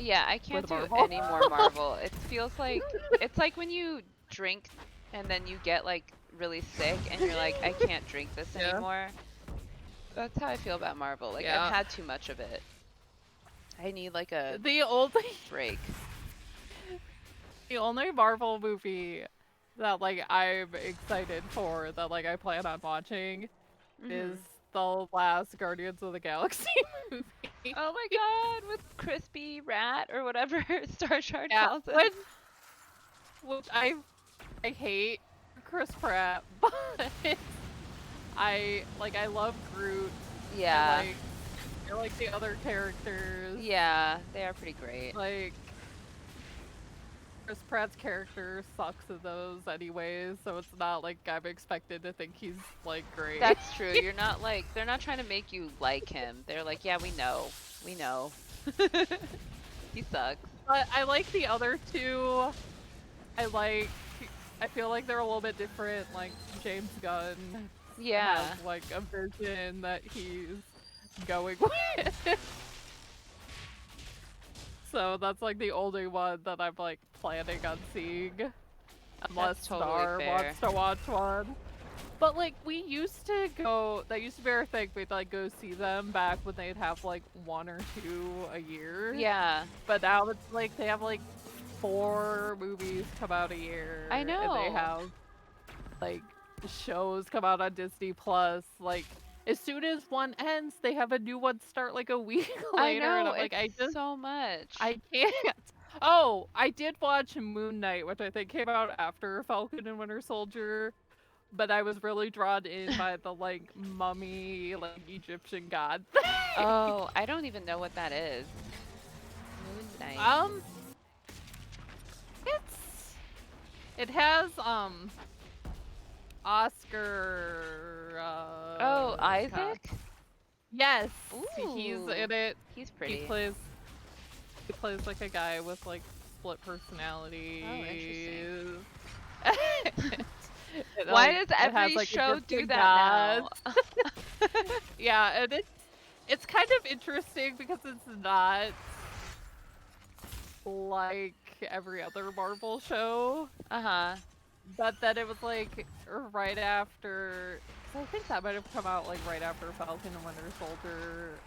Yeah, I can't with do Marvel. any more Marvel. It feels like it's like when you drink and then you get like really sick and you're like, I can't drink this Yeah, anymore. That's how I feel about Marvel. Like I've yeah. had too much of it. I need like a The only break. the only Marvel movie that like I'm excited for that like I plan on watching is Mhm. the last Guardians of the Galaxy movie. Oh my god, with crispy rat or whatever Star Shard Yeah, calls him. which I hate Chris Pratt, but I love Groot. I Yeah. like I like the other characters. Yeah, they are pretty great. Like Chris Pratt's character sucks in those anyways, so it's not like I'm expected to think he's like great. That's true. You're not like they're not trying to make you like him. They're like, yeah, we know. We know. He sucks. But I like the other two. I like I feel like they're a little bit different. Like James Gunn has Yeah. like a vision that he's going with. So that's like the only one that I'm like planning on seeing. Unless That's totally Star fair. wants to watch one. But like we used to go, that used to be our thing. We'd like go see them back when they'd have like one or two a year. Yeah. But now it's like they have like 4 movies come out a I year, and they know. have like shows come out on Disney Plus. Like as soon as one ends, they have a new one start like a week I later, and know. I'm like, It's so much. I can't. Oh, I did watch Moon Knight, which I think came out after Falcon and Winter Soldier, but I was really drawn in by the like mummy, like Egyptian god thing. Oh, I don't even know what that is. Moon Knight. um, it's it has Oscar Oh, cast. Isaac? Yes, he's Ooh. in it. He's He pretty. plays he plays like a guy with like split Oh, interesting. personalities. Why Like does it has every like show do Egyptian that gods. now? Yeah, and it's kind of interesting because it's not like every other Marvel show, Uh-huh. but then it was like right after. So I think that might have come out like right after Falcon and Winter Soldier,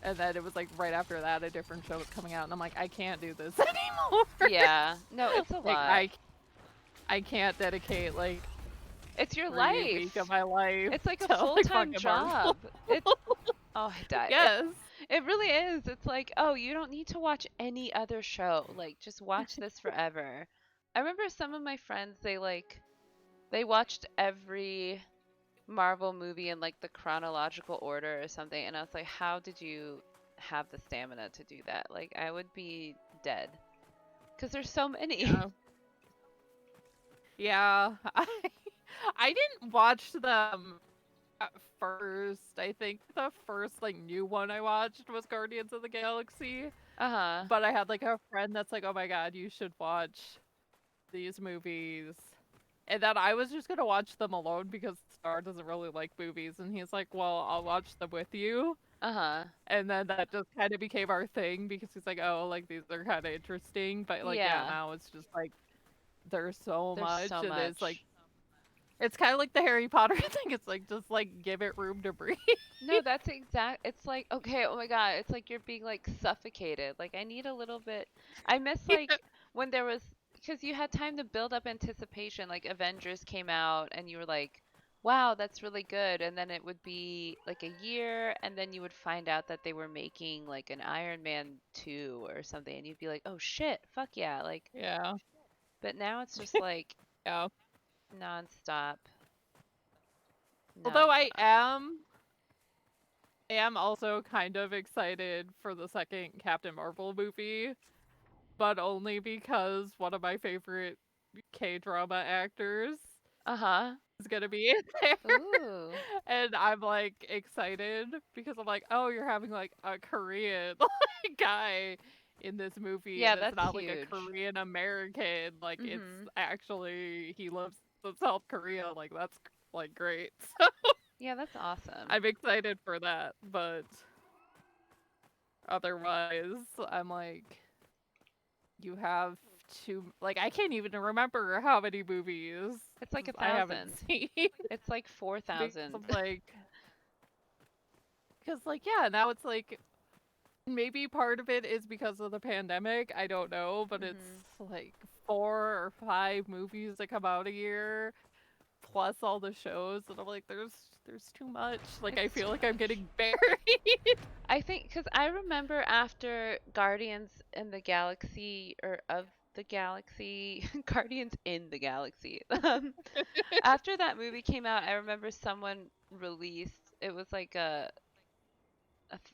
and then it was like right after that a different show was coming out, and I'm like, I can't do this anymore. Yeah. No, it's a Like lot. I can't dedicate like It's your 3 weeks of life. my life It's like a to like full-time fucking Marvel. job. It's oh, I died. Yes. It really is. It's like, oh, you don't need to watch any other show. Like, just watch this forever. I remember some of my friends, they watched every Marvel movie in like the chronological order or something, and I was like, how did you have the stamina to do that? Like, I would be dead. Because there's so many. Yeah. Yeah. I didn't watch them at first. I think the first like new one I watched was Guardians of the Galaxy. Uh-huh. But I had like a friend that's like, "Oh my god, you should watch these movies." And then I was just gonna watch them alone because Star doesn't really like movies, and he's like, "Well, I'll watch them with you." Uh-huh. And then that just kind of became our thing because he's like, "Oh, like these are kind of interesting." But like, yeah, Yeah. now it's just like there's so There's much, so and it's like much. it's kind of like the Harry Potter thing. It's like just like give it room to breathe. No, that's exact. It's like, okay, oh my God, it's like you're being like suffocated. Like I need a little bit. I miss like when there was because you had time to build up anticipation. Like Avengers came out and you were like, wow, that's really good. And then it would be like a year and then you would find out that they were making like an Iron Man 2 or something and you'd be like, "Oh shit, fuck yeah." Like, Yeah, but now it's just like yeah. nonstop, Although nonstop. I am also kind of excited for the second Captain Marvel movie, but only because one of my favorite K-drama actors Uh-huh. is gonna be in there. Ooh. And I'm like excited because I'm like, oh, you're having like a Korean like, guy in this movie, Yeah, and it's that's not like a huge. Korean American. Like it's Mhm. actually he lives in South Korea. Like that's like great. Yeah, that's awesome. I'm excited for that, but Otherwise, I'm like, you have like, I can't even remember how many movies It's like a I haven't thousand. seen It's like because 4,000. I'm like, because like, yeah, now it's like maybe part of it is because of the pandemic. I don't know, but it's Mhm. like 4 or 5 movies that come out a year, plus all the shows, and I'm like, there's too much. Like, I It's too feel like I'm much. getting buried. I think because I remember after Guardians in the Galaxy or of the Galaxy, Guardians in the Galaxy. After that movie came out, I remember someone released. It was like a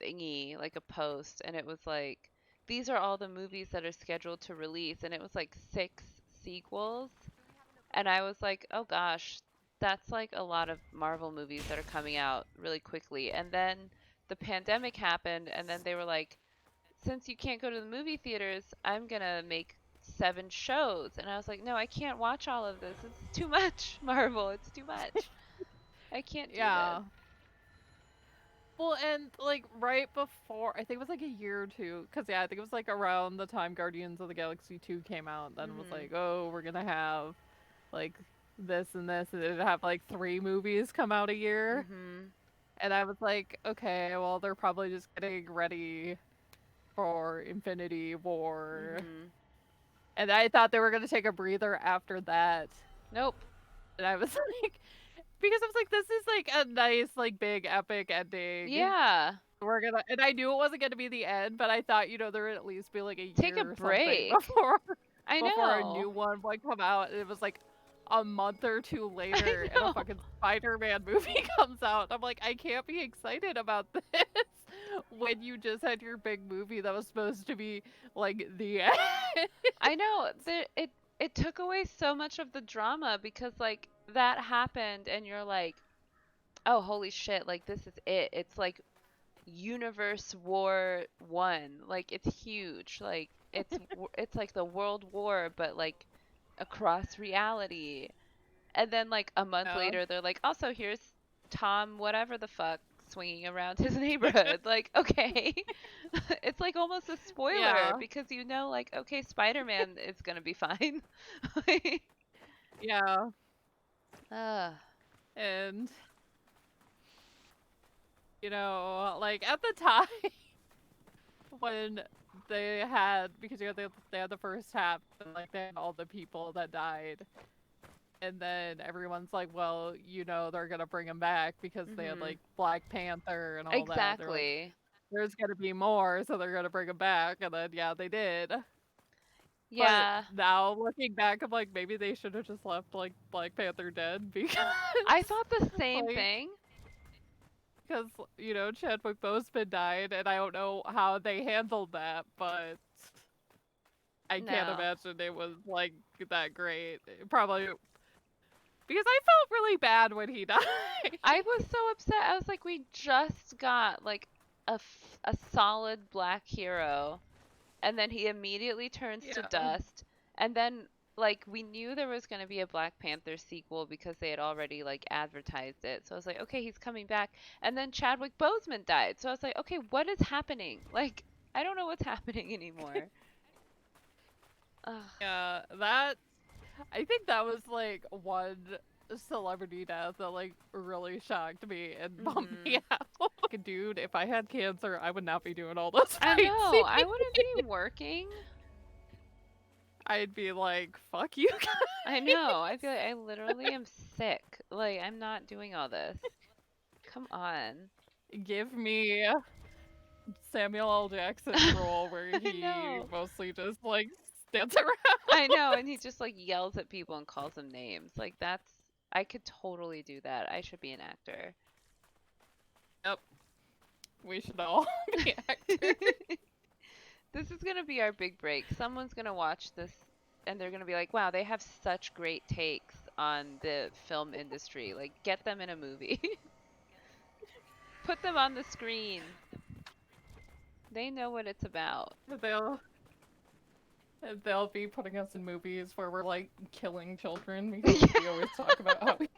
thingy, like a post, and it was like these are all the movies that are scheduled to release, and it was like 6 sequels, and I was like, oh gosh, that's like a lot of Marvel movies that are coming out really quickly. And then the pandemic happened, and then they were like, since you can't go to the movie theaters, I'm gonna make 7 shows. And I was like, no, I can't watch all of this. It's too much, Marvel. It's too much. I can't do this. Yeah. Well, and like right before, I think it was like a year or two, because yeah, I think it was like around the time Guardians of the Galaxy 2 came out. Then it was Mhm. like, oh, we're gonna have like this, and it'd have like 3 movies come out a year. Mhm. And I was like, okay, well, they're probably just getting ready for Infinity War. Mhm. And I thought they were gonna take a breather after that. Nope. And I was like, because I was like, this is like a nice, like big epic ending. Yeah. And I knew it wasn't gonna be the end, but I thought, there would at least be like a Take a year or something break. I before a know. new one would come out. And it was like a month or two I later, and a know. fucking Spider-Man movie comes out. I'm like, I can't be excited about this when you just had your big movie that was supposed to be like the end. I know. It took away so much of the drama because like that happened and you're like, "Oh, holy shit, like this is it." It's like Universe War 1. Like it's huge. Like it's like the World War but like across reality. And then like a month Yeah. later, they're like, also here's Tom, whatever the fuck, swinging around his neighborhood. Like, okay, it's like almost a spoiler Yeah. because you know, like, okay, Spider-Man is gonna be fine. Yeah. Ugh. And like at the time when they had, because they had the first half, and like they had all the people that died, and then everyone's like, well, they're gonna bring him back because they had Mhm. like Black Panther and all that. They're like, Exactly. there's gonna be more, so they're gonna bring him back, and then yeah, they did. But Yeah. now looking back, I'm like, maybe they should have just left like Black Panther dead because I thought the same like thing. because Chadwick Boseman died, and I don't know how they handled that, but I can't No. imagine it was like that great. Probably because I felt really bad when he died. I was so upset. I was like, we just got like a solid black hero and then he immediately turns to Yeah, dust. And then like we knew there was going to be a Black Panther sequel because they had already like advertised it. So I was like, okay, he's coming back. And then Chadwick Boseman died. So I was like, okay, what is happening? Like I don't know what's happening anymore. Ugh. yeah. That I think that was like one celebrity death that like really shocked me and bummed me Mhm. out. Like, dude, if I had cancer, I would not be doing all those I fight know. I scenes. wouldn't be working. I'd be like, fuck you I guys. know. I feel like I literally am sick. Like I'm not doing all this. Come on. Give me Samuel L. Jackson's role where I he know. mostly just like stands around. I know, and he just like yells at people and calls them names. Like that's I could totally do that. I should be an actor. Yep, we should all be actors. This is gonna be our big break. Someone's gonna watch this and they're gonna be like, wow, they have such great takes on the film industry. Like get them in a movie. Put them on the screen. They know what it's about. They'll they'll be putting us in movies where we're like killing children because we always talk about how we